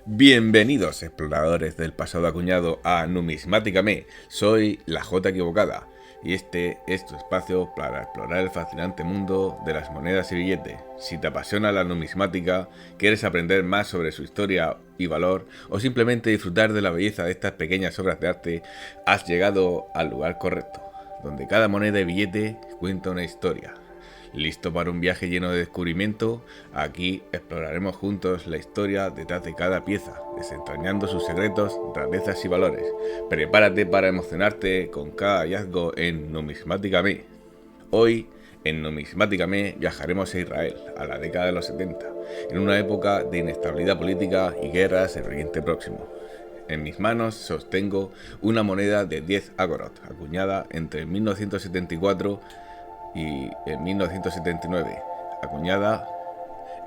Bienvenidos exploradores del pasado acuñado a Numismáticame, soy la J equivocada y este es tu espacio para explorar el fascinante mundo de las monedas y billetes. Si te apasiona la numismática, quieres aprender más sobre su historia y valor o simplemente disfrutar de la belleza de estas pequeñas obras de arte, has llegado al lugar correcto, donde cada moneda y billete cuenta una historia. ¿Listo para un viaje lleno de descubrimiento? Aquí exploraremos juntos la historia detrás de cada pieza, desentrañando sus secretos, rarezas y valores. Prepárate para emocionarte con cada hallazgo en Numismáticame. Hoy, en Numismáticame, viajaremos a Israel, a la década de los 70, en una época de inestabilidad política y guerras en Oriente Próximo. En mis manos sostengo una moneda de 10 agorot, acuñada entre 1974 y en 1979, acuñada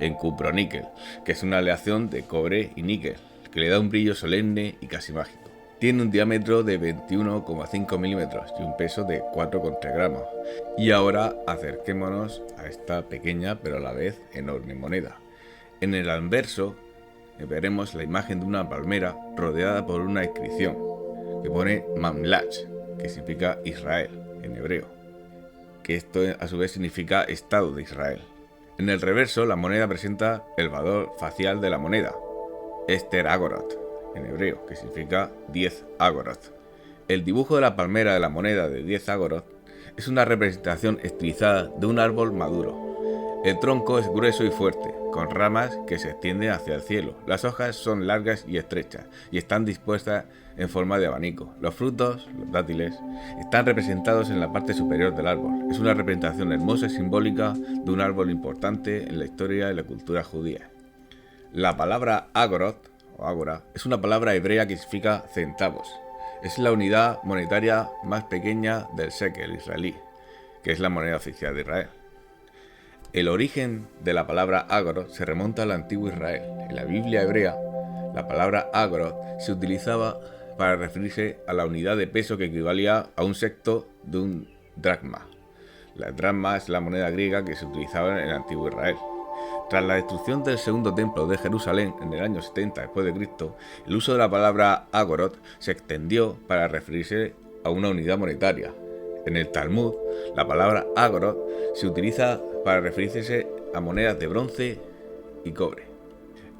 en cuproníquel, que es una aleación de cobre y níquel, que le da un brillo solemne y casi mágico. Tiene un diámetro de 21,5 milímetros y un peso de 4,3 gramos. Y ahora acerquémonos a esta pequeña pero a la vez enorme moneda. En el anverso veremos la imagen de una palmera rodeada por una inscripción que pone Mamlach, que significa Israel en hebreo, que esto a su vez significa Estado de Israel. En el reverso, la moneda presenta el valor facial de la moneda, Esther Agorot, en hebreo, que significa 10 agorot. El dibujo de la palmera de la moneda de 10 agorot es una representación estilizada de un árbol maduro. El tronco es grueso y fuerte, con ramas que se extienden hacia el cielo. Las hojas son largas y estrechas y están dispuestas en forma de abanico. Los frutos, los dátiles, están representados en la parte superior del árbol. Es una representación hermosa y simbólica de un árbol importante en la historia y la cultura judía. La palabra agorot o ágora es una palabra hebrea que significa centavos. Es la unidad monetaria más pequeña del shekel israelí, que es la moneda oficial de Israel. El origen de la palabra agorot se remonta al antiguo Israel. En la Biblia hebrea, la palabra agorot se utilizaba para referirse a la unidad de peso que equivalía a un sexto de un dracma. La dracma es la moneda griega que se utilizaba en el antiguo Israel. Tras la destrucción del segundo templo de Jerusalén en el año 70 después de Cristo, el uso de la palabra agorot se extendió para referirse a una unidad monetaria. En el Talmud, la palabra agorot se utiliza para referirse a monedas de bronce y cobre.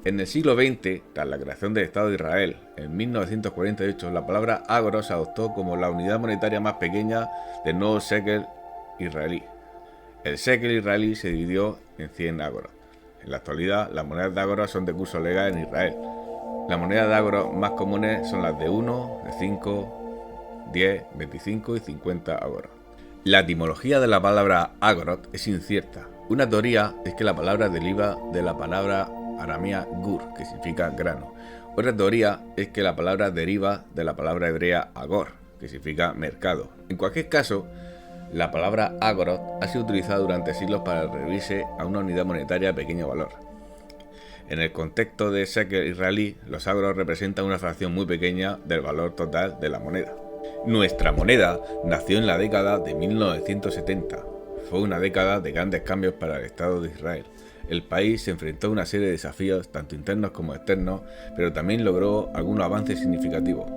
En el siglo XX, tras la creación del Estado de Israel, en 1948, la palabra agorot se adoptó como la unidad monetaria más pequeña del nuevo shekel israelí. El shekel israelí se dividió en 100 agorot. En la actualidad, las monedas de agorot son de curso legal en Israel. Las monedas de agorot más comunes son las de 1, de 5, 10, 25 y 50 agorot. La etimología de la palabra agorot es incierta. Una teoría es que la palabra deriva de la palabra aramea gur, que significa grano. Otra teoría es que la palabra deriva de la palabra hebrea agor, que significa mercado. En cualquier caso, la palabra agorot ha sido utilizada durante siglos para referirse a una unidad monetaria de pequeño valor. En el contexto de shekel israelí, los agorot representan una fracción muy pequeña del valor total de la moneda. Nuestra moneda nació en la década de 1970. Fue una década de grandes cambios para el Estado de Israel. El país se enfrentó a una serie de desafíos, tanto internos como externos, pero también logró algunos avances significativos.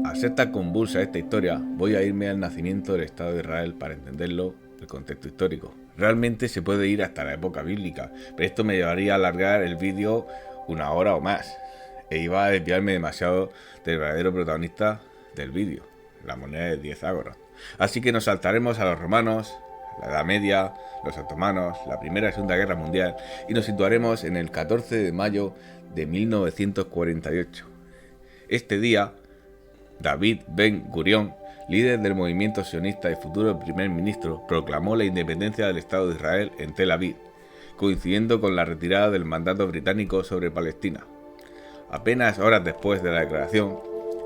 Al ser tan convulsa esta historia, voy a irme al nacimiento del Estado de Israel para entenderlo, el contexto histórico. Realmente se puede ir hasta la época bíblica, pero esto me llevaría a alargar el vídeo una hora o más, e iba a desviarme demasiado del verdadero protagonista del vídeo, la moneda de 10 agorot. Así que nos saltaremos a los romanos, la Edad Media, los otomanos, la Primera y Segunda Guerra Mundial y nos situaremos en el 14 de mayo de 1948. Este día, David Ben Gurión, líder del movimiento sionista y futuro primer ministro, proclamó la independencia del Estado de Israel en Tel Aviv, coincidiendo con la retirada del mandato británico sobre Palestina. Apenas horas después de la declaración,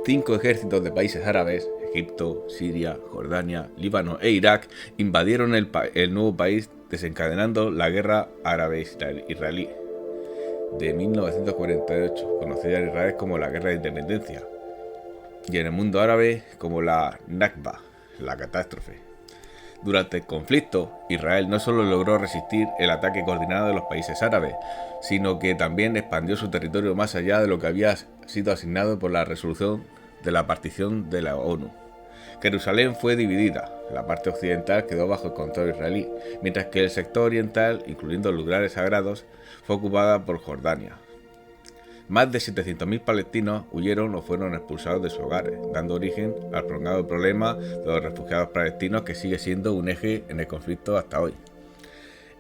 5 ejércitos de países árabes, Egipto, Siria, Jordania, Líbano e Irak, invadieron el nuevo país, desencadenando la guerra árabe-israelí de 1948, conocida en Israel como la Guerra de Independencia, y en el mundo árabe como la Nakba, la catástrofe. Durante el conflicto, Israel no solo logró resistir el ataque coordinado de los países árabes, sino que también expandió su territorio más allá de lo que había sido asignado por la resolución de la partición de la ONU. Jerusalén fue dividida, la parte occidental quedó bajo el control israelí, mientras que el sector oriental, incluyendo lugares sagrados, fue ocupada por Jordania. Más de 700.000 palestinos huyeron o fueron expulsados de sus hogares, dando origen al prolongado problema de los refugiados palestinos, que sigue siendo un eje en el conflicto hasta hoy.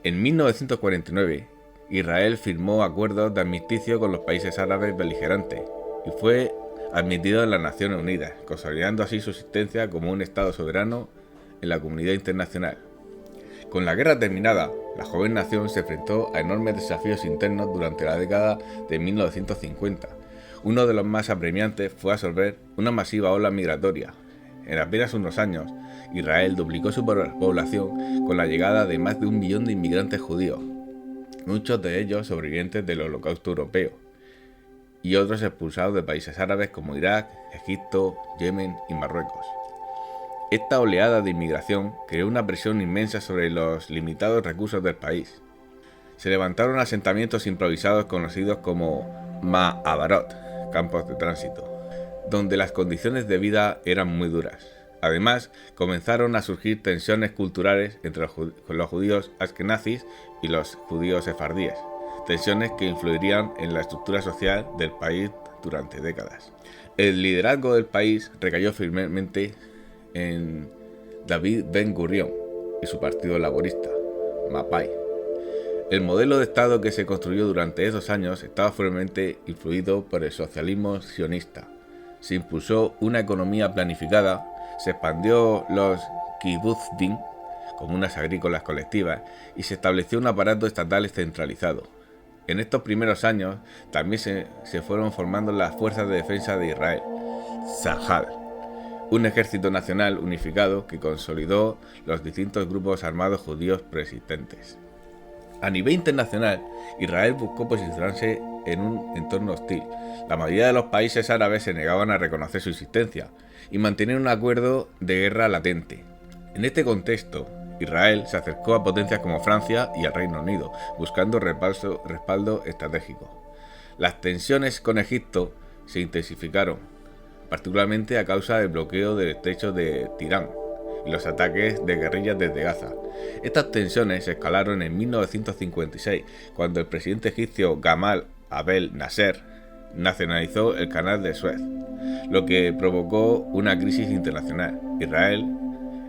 En 1949, Israel firmó acuerdos de armisticio con los países árabes beligerantes y fue admitido en las Naciones Unidas, consolidando así su existencia como un Estado soberano en la comunidad internacional. Con la guerra terminada, la joven nación se enfrentó a enormes desafíos internos durante la década de 1950. Uno de los más apremiantes fue absorber una masiva ola migratoria. En apenas unos años, Israel duplicó su población con la llegada de más de 1 millón de inmigrantes judíos, muchos de ellos sobrevivientes del Holocausto europeo, y otros expulsados de países árabes como Irak, Egipto, Yemen y Marruecos. Esta oleada de inmigración creó una presión inmensa sobre los limitados recursos del país. Se levantaron asentamientos improvisados conocidos como ma'abarot, campos de tránsito, donde las condiciones de vida eran muy duras. Además, comenzaron a surgir tensiones culturales entre los judíos askenazis y los judíos sefardíes, tensiones que influirían en la estructura social del país durante décadas. El liderazgo del país recayó firmemente en David Ben Gurion y su partido laborista, Mapai. El modelo de Estado que se construyó durante esos años estaba fuertemente influido por el socialismo sionista. Se impulsó una economía planificada, se expandió los kibbutzim, comunas agrícolas colectivas, y se estableció un aparato estatal centralizado. En estos primeros años también se fueron formando las Fuerzas de Defensa de Israel, Tzahal, un ejército nacional unificado que consolidó los distintos grupos armados judíos preexistentes. A nivel internacional, Israel buscó posicionarse en un entorno hostil. La mayoría de los países árabes se negaban a reconocer su existencia y mantenían un acuerdo de guerra latente. En este contexto, Israel se acercó a potencias como Francia y al Reino Unido, buscando respaldo estratégico. Las tensiones con Egipto se intensificaron, particularmente a causa del bloqueo del estrecho de Tirán y los ataques de guerrillas desde Gaza. Estas tensiones escalaron en 1956, cuando el presidente egipcio Gamal Abdel Nasser nacionalizó el canal de Suez, lo que provocó una crisis internacional. Israel,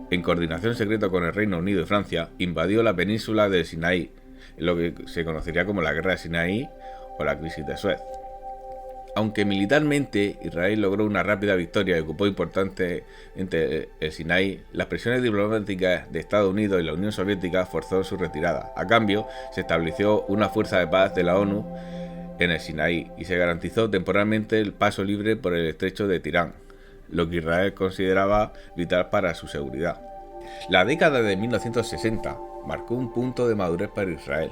en coordinación secreta con el Reino Unido y Francia, invadió la península del Sinaí, en lo que se conocería como la Guerra de Sinaí o la Crisis de Suez. Aunque militarmente Israel logró una rápida victoria y ocupó importantemente el Sinaí, las presiones diplomáticas de Estados Unidos y la Unión Soviética forzaron su retirada. A cambio, se estableció una fuerza de paz de la ONU en el Sinaí y se garantizó temporalmente el paso libre por el estrecho de Tirán, lo que Israel consideraba vital para su seguridad. La década de 1960 marcó un punto de madurez para Israel.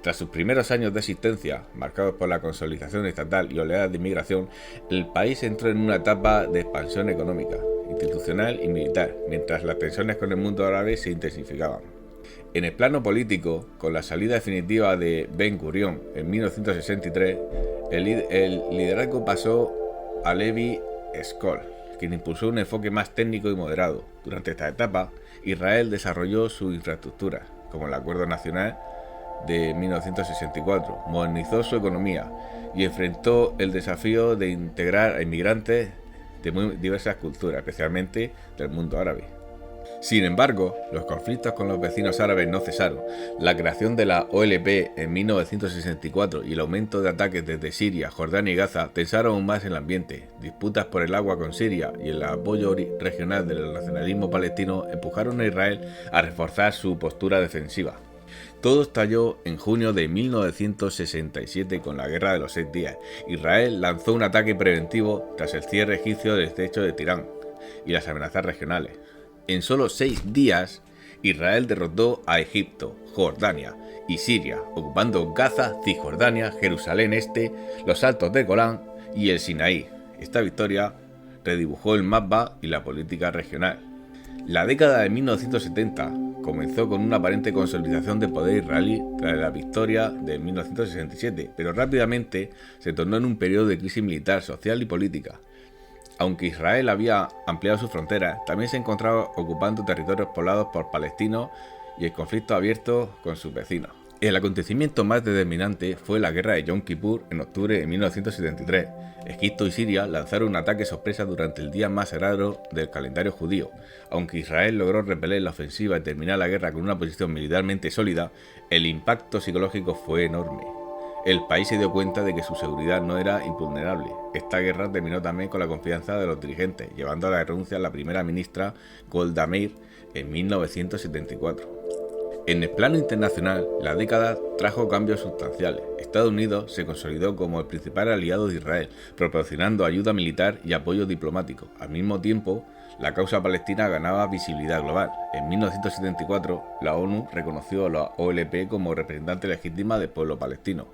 Tras sus primeros años de existencia, marcados por la consolidación estatal y oleadas de inmigración, el país entró en una etapa de expansión económica, institucional y militar, mientras las tensiones con el mundo árabe se intensificaban. En el plano político, con la salida definitiva de Ben Gurion en 1963, el liderazgo pasó a Levi Eshkol, quien impulsó un enfoque más técnico y moderado. Durante esta etapa, Israel desarrolló su infraestructura, como el Acuerdo Nacional de 1964, modernizó su economía y enfrentó el desafío de integrar a inmigrantes de muy diversas culturas, especialmente del mundo árabe. Sin embargo, los conflictos con los vecinos árabes no cesaron. La creación de la OLP en 1964 y el aumento de ataques desde Siria, Jordania y Gaza tensaron aún más el ambiente. Disputas por el agua con Siria y el apoyo regional del nacionalismo palestino empujaron a Israel a reforzar su postura defensiva. Todo estalló en junio de 1967 con la Guerra de los 6 días. Israel lanzó un ataque preventivo tras el cierre egipcio del estrecho de Tirán y las amenazas regionales. En solo 6 días, Israel derrotó a Egipto, Jordania y Siria, ocupando Gaza, Cisjordania, Jerusalén Este, los Altos del Golán y el Sinaí. Esta victoria redibujó el mapa y la política regional. La década de 1970 comenzó con una aparente consolidación del poder israelí tras la victoria de 1967, pero rápidamente se tornó en un periodo de crisis militar, social y política. Aunque Israel había ampliado sus fronteras, también se encontraba ocupando territorios poblados por palestinos y el conflicto abierto con sus vecinos. El acontecimiento más determinante fue la guerra de Yom Kippur en octubre de 1973. Egipto y Siria lanzaron un ataque sorpresa durante el día más sagrado del calendario judío. Aunque Israel logró repeler la ofensiva y terminar la guerra con una posición militarmente sólida, el impacto psicológico fue enorme. El país se dio cuenta de que su seguridad no era invulnerable. Esta guerra terminó también con la confianza de los dirigentes, llevando a la renuncia a la primera ministra Golda Meir en 1974. En el plano internacional, la década trajo cambios sustanciales. Estados Unidos se consolidó como el principal aliado de Israel, proporcionando ayuda militar y apoyo diplomático. Al mismo tiempo, la causa palestina ganaba visibilidad global. En 1974, la ONU reconoció a la OLP como representante legítima del pueblo palestino.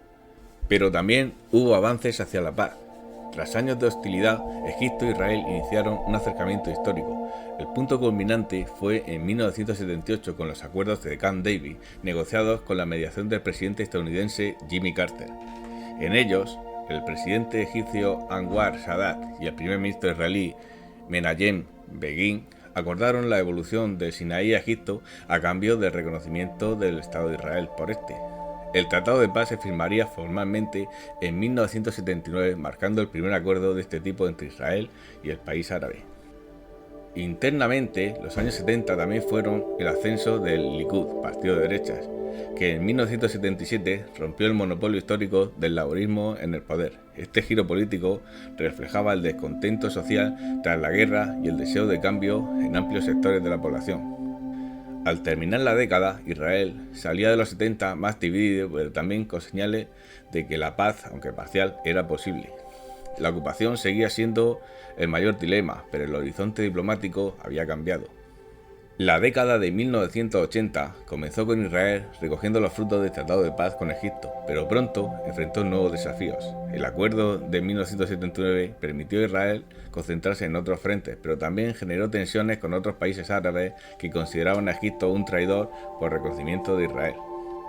Pero también hubo avances hacia la paz. Tras años de hostilidad, Egipto e Israel iniciaron un acercamiento histórico. El punto culminante fue en 1978 con los acuerdos de Camp David, negociados con la mediación del presidente estadounidense Jimmy Carter. En ellos, el presidente egipcio Anwar Sadat y el primer ministro israelí Menachem Begin acordaron la evolución del Sinaí a Egipto a cambio del reconocimiento del Estado de Israel por este. El Tratado de Paz se firmaría formalmente en 1979, marcando el primer acuerdo de este tipo entre Israel y el país árabe. Internamente, los años 70 también fueron el ascenso del Likud, partido de derechas, que en 1977 rompió el monopolio histórico del laborismo en el poder. Este giro político reflejaba el descontento social tras la guerra y el deseo de cambio en amplios sectores de la población. Al terminar la década, Israel salía de los 70 más dividido, pero también con señales de que la paz, aunque parcial, era posible. La ocupación seguía siendo el mayor dilema, pero el horizonte diplomático había cambiado. La década de 1980 comenzó con Israel recogiendo los frutos del Tratado de Paz con Egipto, pero pronto enfrentó nuevos desafíos. El acuerdo de 1979 permitió a Israel concentrarse en otros frentes, pero también generó tensiones con otros países árabes que consideraban a Egipto un traidor por reconocimiento de Israel.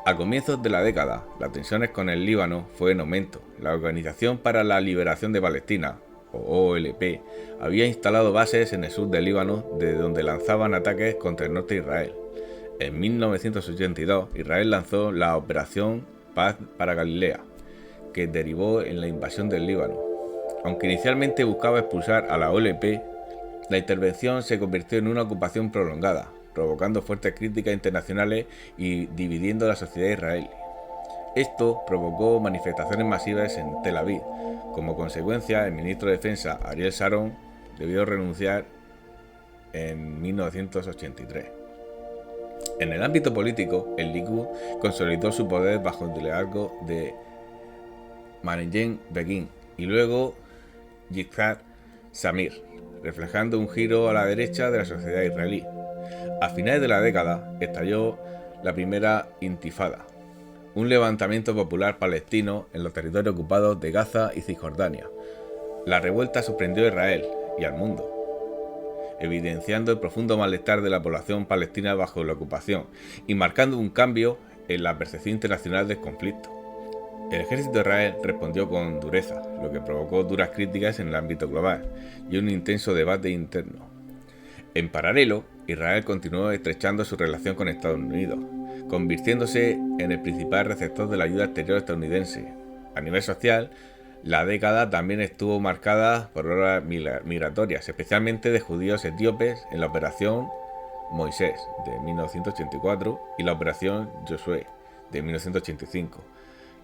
A comienzos de la década, las tensiones con el Líbano fue en aumento. La Organización para la Liberación de Palestina, o OLP, había instalado bases en el sur del Líbano, desde donde lanzaban ataques contra el norte de Israel. En 1982, Israel lanzó la Operación Paz para Galilea, que derivó en la invasión del Líbano. Aunque inicialmente buscaba expulsar a la OLP, la intervención se convirtió en una ocupación prolongada, provocando fuertes críticas internacionales y dividiendo la sociedad israelí. Esto provocó manifestaciones masivas en Tel Aviv. Como consecuencia, el ministro de Defensa, Ariel Sharon, debió renunciar en 1983. En el ámbito político, el Likud consolidó su poder bajo el liderazgo de Menachem Begin y luego Yitzhak Shamir, reflejando un giro a la derecha de la sociedad israelí. A finales de la década estalló la primera Intifada, un levantamiento popular palestino en los territorios ocupados de Gaza y Cisjordania. La revuelta sorprendió a Israel y al mundo, evidenciando el profundo malestar de la población palestina bajo la ocupación y marcando un cambio en la percepción internacional del conflicto. El ejército de Israel respondió con dureza, lo que provocó duras críticas en el ámbito global y un intenso debate interno. En paralelo, Israel continuó estrechando su relación con Estados Unidos, convirtiéndose en el principal receptor de la ayuda exterior estadounidense. A nivel social, la década también estuvo marcada por olas migratorias, especialmente de judíos etíopes en la Operación Moisés de 1984 y la Operación Josué de 1985,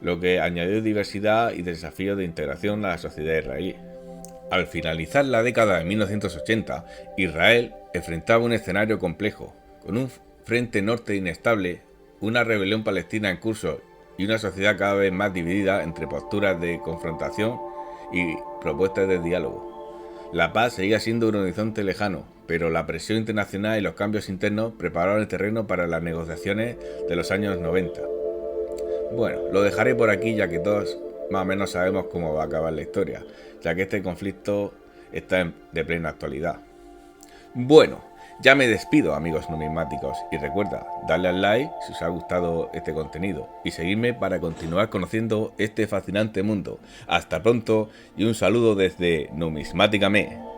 lo que añadió diversidad y desafíos de integración a la sociedad israelí. Al finalizar la década de 1980, Israel enfrentaba un escenario complejo, con un frente norte inestable, una rebelión palestina en curso y una sociedad cada vez más dividida entre posturas de confrontación y propuestas de diálogo. La paz seguía siendo un horizonte lejano, pero la presión internacional y los cambios internos prepararon el terreno para las negociaciones de los años 90. Bueno, lo dejaré por aquí ya que todos más o menos sabemos cómo va a acabar la historia, ya que este conflicto está de plena actualidad. Bueno, Ya me despido, amigos numismáticos, y recuerda, darle al like si os ha gustado este contenido y seguirme para continuar conociendo este fascinante mundo. Hasta pronto y un saludo desde Numismáticame.